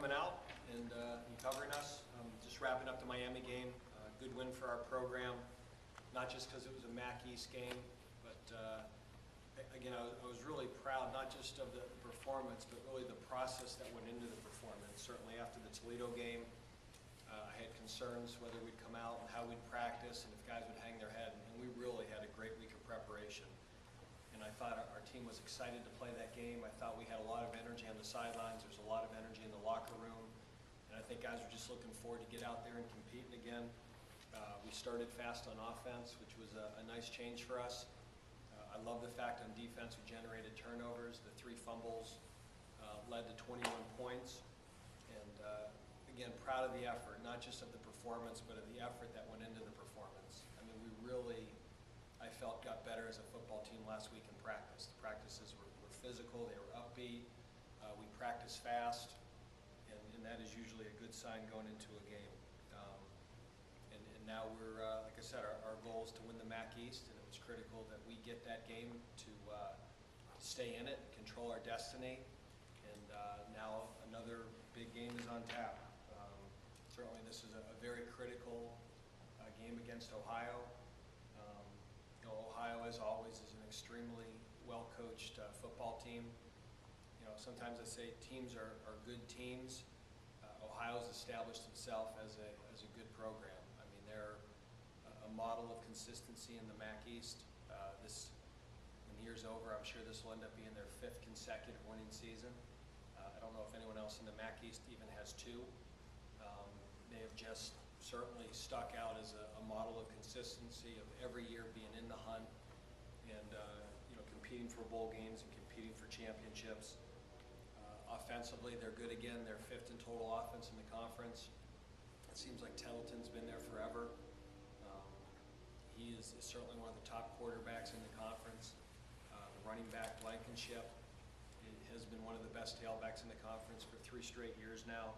coming out and covering us. Just wrapping up the Miami game. Good win for our program, not just because it was a MAC East game, but again, I was really proud, not just of the performance, but really the process that went into the performance. Certainly after the Toledo game, I had concerns whether we'd come out and how we'd practice and if guys would hang their head, and we really had a great week of preparation. And I thought our team was excited to play that game. I thought we had a lot of energy on the sidelines. There's a lot of energy in the locker room. And I think guys were just looking forward to get out there and competing again. We started fast on offense, which was a nice change for us. I love the fact on defense we generated turnovers. The 3 fumbles led to 21 points. And again, proud of the effort, not just of the performance, but of the effort that went into the performance. I mean, we really, I felt, got better as a football team last week in practice. The practices were physical, they were upbeat, we practiced fast, and that is usually a good sign going into a game. And now we're, like I said, our goal is to win the MAC East, and it was critical that we get that game to stay in it, control our destiny, and now another big game is on tap. Certainly this is a very critical game against Ohio. You know, Ohio, as always, is an extremely well-coached football team. You know, sometimes I say teams are good teams. Ohio's established itself as a good program. I mean, they're a model of consistency in the MAC East. When the year's over, I'm sure this will end up being their 5th consecutive winning season. I don't know if anyone else in the MAC East even has 2. They have just certainly stuck out as a model of consistency, of every year being in the hunt and you know, competing for bowl games and competing for championships. Offensively, they're good again. They're 5th in total offense in the conference. It seems like Tettleton's been there forever. He is certainly one of the top quarterbacks in the conference. The running back, Blankenship, has been one of the best tailbacks in the conference for 3 straight years now.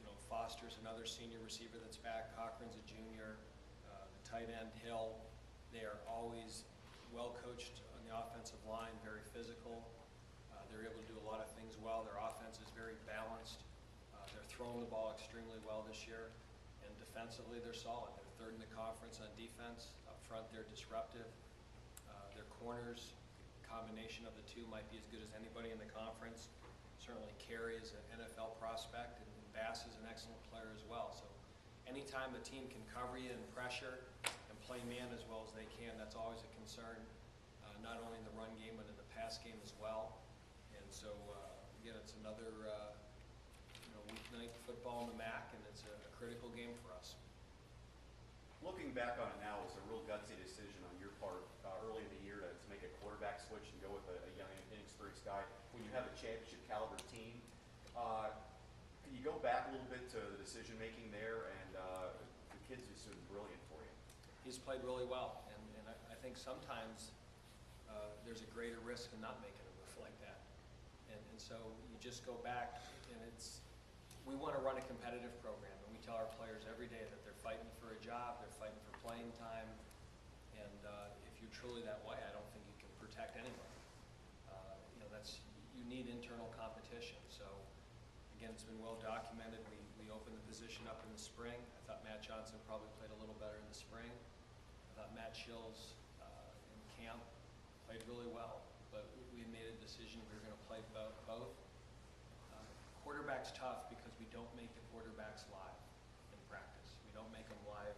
You know, Foster's another senior receiver that's back. Cochran's a junior. The tight end, Hill. They are always well coached on the offensive line, very physical. They're able to do a lot of things well. Their offense is very balanced. They're throwing the ball extremely well this year. And defensively, they're solid. They're 3rd in the conference on defense. Up front, they're disruptive. Their corners, combination of the 2, might be as good as anybody in the conference. Certainly Carey is an NFL prospect, and Bass is an excellent player as well. So anytime the team can cover you and pressure and play man as well as they can, that's always a concern, not only in the run game but in the pass game as well. And so again, it's another you know, weeknight football in the MAC, and it's a critical game for us. Looking back on it now, it was a real gutsy decision on your part early in the year to make a quarterback switch and go with a young, inexperienced guy. When you have a championship caliber team, can you go back a little bit to the decision making there? And the kid's just been brilliant for you. He's played really well, and I think sometimes there's a greater risk in not making a move like that. And so you just go back, and we want to run a competitive program, and we tell our players every day that they're fighting for a job, they're fighting for playing time, and if you're truly that way, I don't think you can protect anyone. You know, you need internal competition. So again, it's been well documented. We opened the position up in the spring. I thought Matt Johnson probably played a little better in the spring. I thought Matt Shills in camp played really well, but we made a decision we were going to play both. Quarterback's tough because we don't make the quarterbacks live in practice. We don't make them live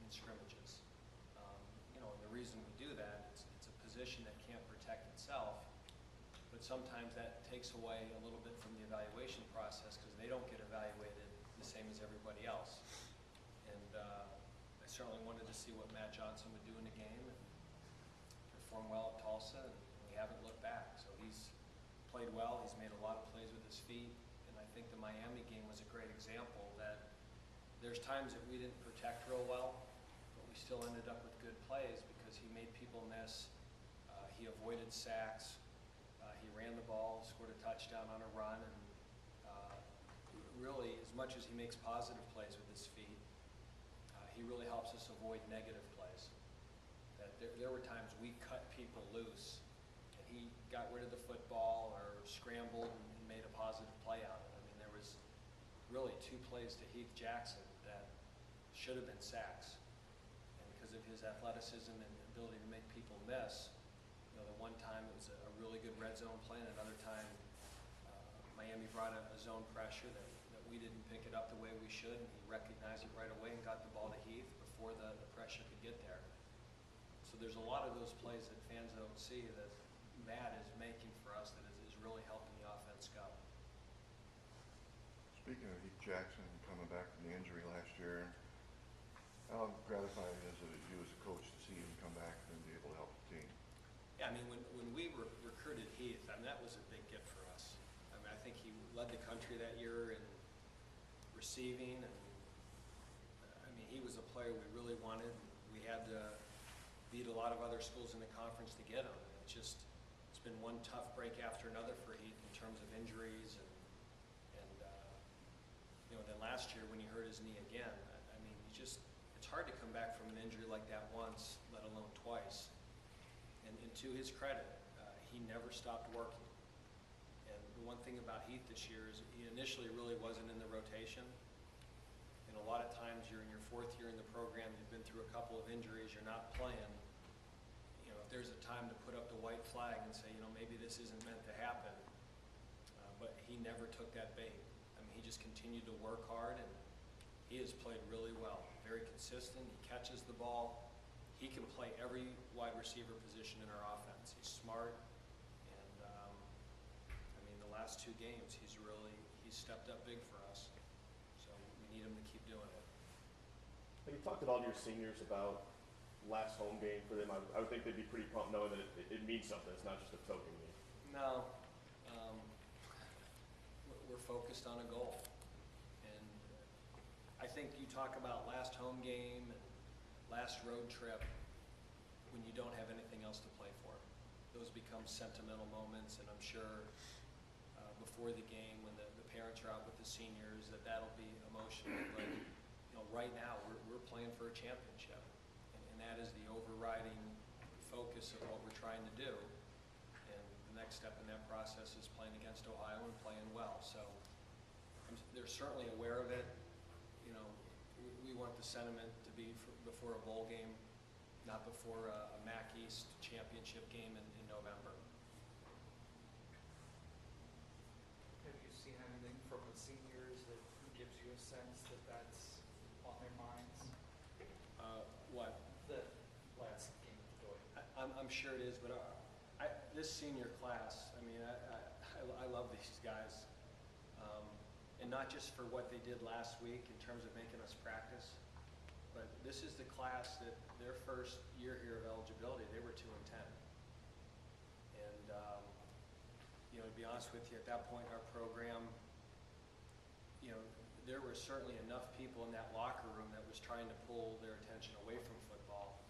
in scrimmages. You know, and the reason we do that, it's a position that can't protect itself, but sometimes that takes away a little bit from the evaluation process because they don't get evaluated the same as everybody else. And I certainly wanted to see what Matt Johnson would do in the game and perform well at Tulsa, and we haven't looked back. So he's played well. He's made a lot of plays with his feet, and I think the Miami game was a great example that there's times that we didn't protect real well, but we still ended up with good plays because he made people miss. He avoided sacks. He ran the ball, scored a touchdown on a run, and really, as much as he makes positive plays with his feet, he really helps us avoid negative plays. That there were times we cut people loose, and he got rid of the football or scrambled and made a positive really 2 plays to Heath Jackson that should have been sacks. And because of his athleticism and ability to make people miss, you know, the one time it was a really good red zone play, and another time Miami brought a zone pressure that we didn't pick it up the way we should, and he recognized it right away and got the ball to Heath before the pressure could get there. So there's a lot of those plays that fans don't see that Matt is making for us that is really helping the offense go. Speaking of Heath Jackson coming back from the injury last year, how gratifying is it you as a coach to see him come back and be able to help the team? Yeah, I mean, when we recruited Heath, I mean, that was a big get for us. I mean, I think he led the country that year in receiving, and I mean, he was a player we really wanted. We had to beat a lot of other schools in the conference to get him. It's been one tough break after another for Heath in terms of injuries, and you know, then last year when he hurt his knee again, I mean, it's hard to come back from an injury like that once, let alone twice. And to his credit, he never stopped working. And the one thing about Heath this year is he initially really wasn't in the rotation. And a lot of times you're in your 4th year in the program, you've been through a couple of injuries, you're not playing. You know, if there's a time to put up the white flag and say, you know, maybe this isn't meant to happen, but he never took that bait. I mean, he just continued to work hard, and he has played really well, very consistent. He catches the ball. He can play every wide receiver position in our offense. He's smart, and I mean, the last 2 games, he's stepped up big for us. So we need him to keep doing it. And you talked about your seniors, about last home game for them. I would think they'd be pretty pumped knowing that it means something. It's not just a token game. No, we're focused on a goal, and I think you talk about last home game and last road trip when you don't have anything else to play for. Those become sentimental moments, and I'm sure before the game when the parents are out with the seniors that'll be emotional. But you know, right now we're playing for a championship, and that is the overriding focus of what we're trying to do. And the next step in that process is playing against Ohio and playing well. So they're certainly aware of it. You know, we want the sentiment to be before a bowl game, not before a MAC East championship game in November. Have you seen anything from the seniors that gives you a sense that that's on their minds? What? The last game of the I'm sure it is, but this senior class, I mean, I love these guys. And not just for what they did last week in terms of making us practice, but this is the class that their first year here of eligibility, they were 2 and 10. And, you know, to be honest with you, at that point in our program, you know, there were certainly enough people in that locker room that was trying to pull their attention away from football.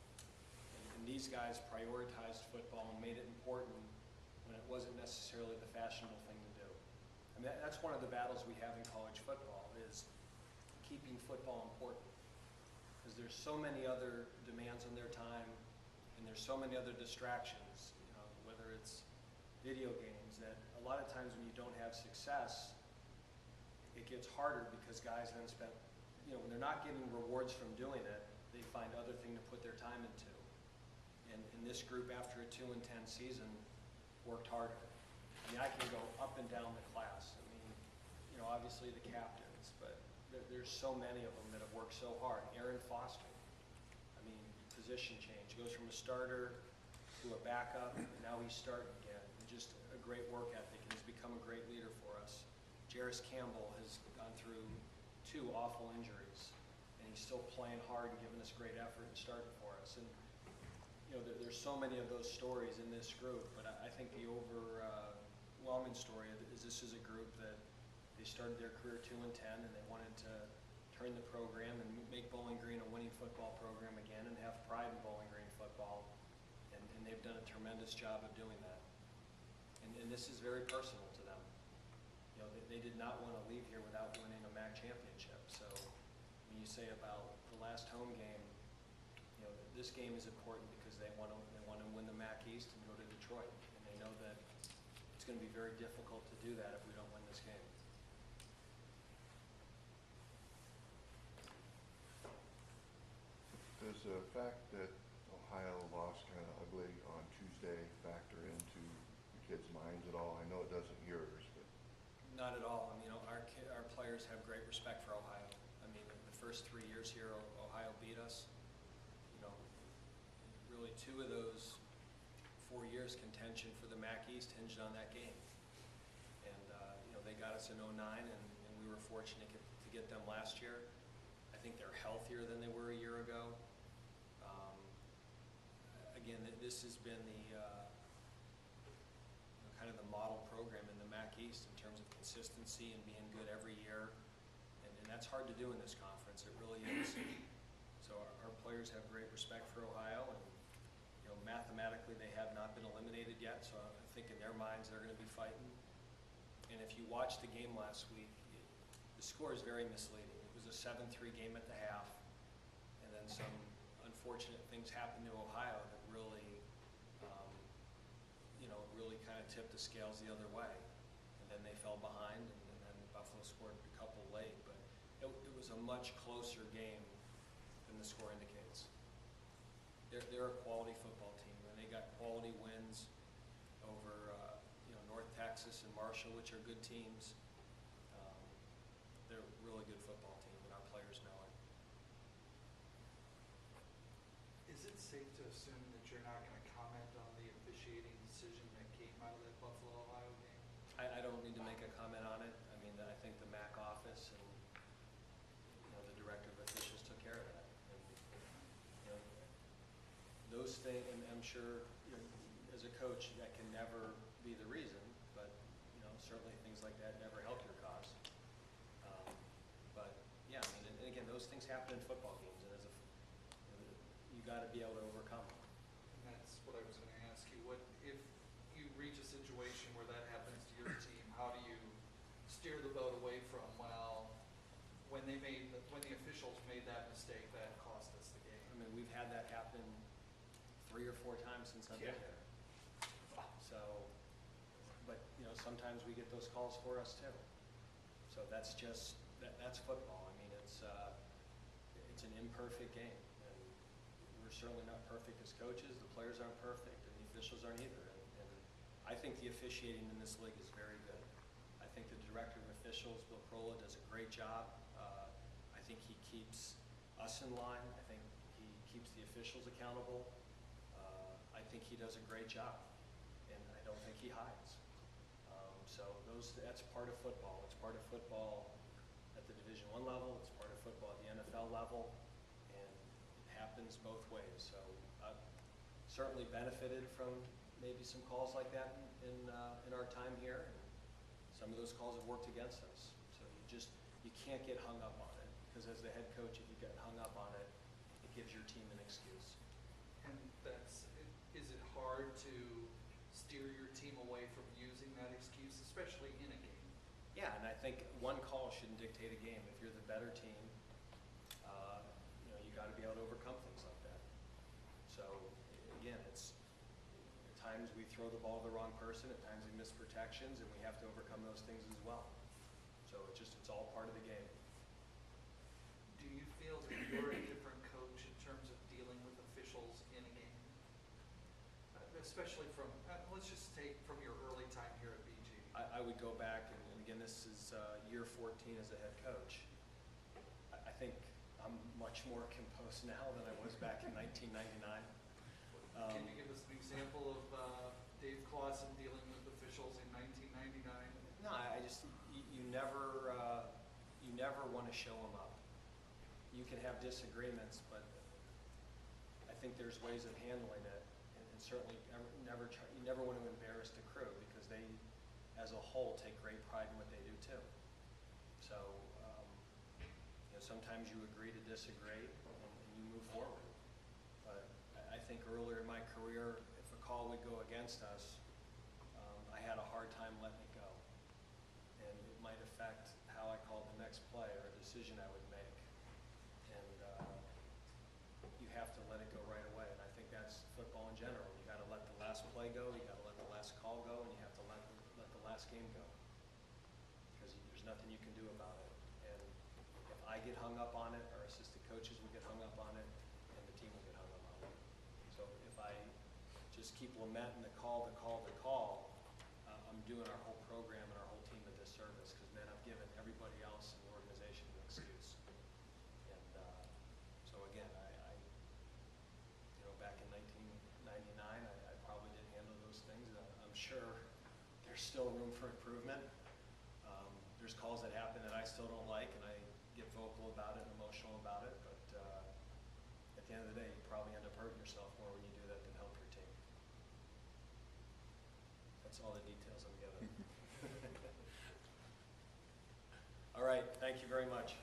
And these guys prioritized football and made it important when it wasn't necessarily the fashionable thing to do. I mean, that's one of the battles we have in college football, is keeping football important. Because there's so many other demands on their time, and there's so many other distractions, you know, whether it's video games, that a lot of times when you don't have success, it gets harder because guys then spend, you know, when they're not getting rewards from doing it, they find other thing to put their time into. And this group, after a 2 and 10 season, worked harder. I mean, I can go up and down the class. I mean, you know, obviously the captains, but there's so many of them that have worked so hard. Aaron Foster, I mean, position change. Goes from a starter to a backup, and now he's starting again. And just a great work ethic, and he's become a great leader for us. Jarris Campbell has gone through 2 awful injuries, and he's still playing hard and giving us great effort and starting for us. And you know, there's so many of those stories in this group, but I think the overwhelming story is this is a group that they started their career 2 and 10, and they wanted to turn the program and make Bowling Green a winning football program again and have pride in Bowling Green football, and they've done a tremendous job of doing that. And this is very personal to them. You know, they did not want to leave here without winning a MAC championship. So when you say about the last home game, you know, this game is important because they want to win the MAC East and go to Detroit, and they know that it's going to be very difficult to do that if we don't win this game. the fact that Ohio lost kind of ugly on Tuesday factor into the kids' minds at all? I know it doesn't yours, but Not at all. I mean, our players have great respect for Ohio. I mean, the first 3 years here, Ohio beat us. You know, really 2 of those 4 years contention for the MAC East hinged on that game. And, you know, they got us in 09, and we were fortunate to get them last year. I think they're healthier than they were a year ago. Again, this has been the kind of the model program in the MAC East in terms of consistency and being good every year, and that's hard to do in this conference. It really is. So our players have great respect for Ohio, and you know, mathematically they have not been eliminated yet. So I think in their minds they're going to be fighting. And if you watched the game last week, the score is very misleading. It was a 7-3 game at the half, and then some unfortunate things happened to Ohio that really, you know, really kind of tipped the scales the other way. And then they fell behind, and then Buffalo scored a couple late. But it was a much closer game than the score indicates. They're a quality football team, and they got quality wins over, you know, North Texas and Marshall, which are good teams. They're a really good football team, and our players know it. Is it safe to assume that you're not going to comment on the officiating decision that came out of that Buffalo, Ohio game? I don't need to make a comment on it. I mean, I think the MAC office and, you know, the director of officials took care of that. And, you know, those things, and I'm sure, you know, as a coach, that can never be the reason, but, you know, certainly things like that never help your cause. But, yeah, I mean, and again, those things happen in football games, and as a, you got to be able to overcome them. And that's what I was going to ask you. What if you reach a situation where that happens to your team? How do you steer the boat away from, well, when the officials made that mistake, that cost us the game? I mean, we've had that happen 3 or 4 times since I've been Yeah. here. So, but, you know, sometimes we get those calls for us too. So that's just, that's football. I mean, it's an imperfect game. And we're certainly not perfect as coaches. The players aren't perfect, and the officials aren't either. And I think the officiating in this league is very good. I think the director of officials, Bill Crolla, does a great job. I think he keeps us in line. I think he keeps the officials accountable. I think he does a great job, and I don't think he hides. So that's part of football. It's part of football at the Division I level. It's part of football at the NFL level, and it happens both ways. So I've certainly benefited from maybe some calls like that in our time here. And some of those calls have worked against us. So you can't get hung up on it, because as the head coach, if you get hung up on it, it gives your team an excuse. And is it hard to steer your team away from using that excuse, especially in a game? Yeah, and I think one call shouldn't dictate a game. If you're the better team, you know, you got to be able to overcome things like that. So again, it's at times we throw the ball to the wrong person, at times we miss protections, and we have to overcome those things as well. So it's all part of the game. Do you feel that you're a different coach in terms of dealing with officials in a game? Especially from, let's just take from your early time here at BG. I would go back, and again, this is year 14 as a head coach. I think I'm much more composed now than I was back in 1999. Can you give us an example of Dave Clawson dealing with officials in 1999? No, I just, you never want to show them up. You can have disagreements, but I think there's ways of handling it, and certainly you never want to embarrass the crew, because they, as a whole, take great pride in what they do too. So, you know, sometimes you agree to disagree, and you move forward. But I think earlier in my career, if a call would go against us, I had a hard time letting it go. And it might affect how I called the next play or a decision I would make. And you have to let it go right away. And I think that's football in general. You got to let the last play go, you got to let the last call go, and you have to let the last game go. Because there's nothing you can do about it. And if I get hung up on it, our assistant coaches will get hung up on it, and the team will just keep lamenting the call, I'm doing our whole program and our whole team a disservice, because then I'm giving everybody else in the organization an excuse. And so again, back in 1999, I probably didn't handle those things. I'm sure there's still room for improvement. There's calls that happen that I still don't like, and I get vocal about it and emotional about it, but at the end of the day, you probably end up hurting yourself more when you do that than help your team. That's all the details I'm giving. All right, thank you very much.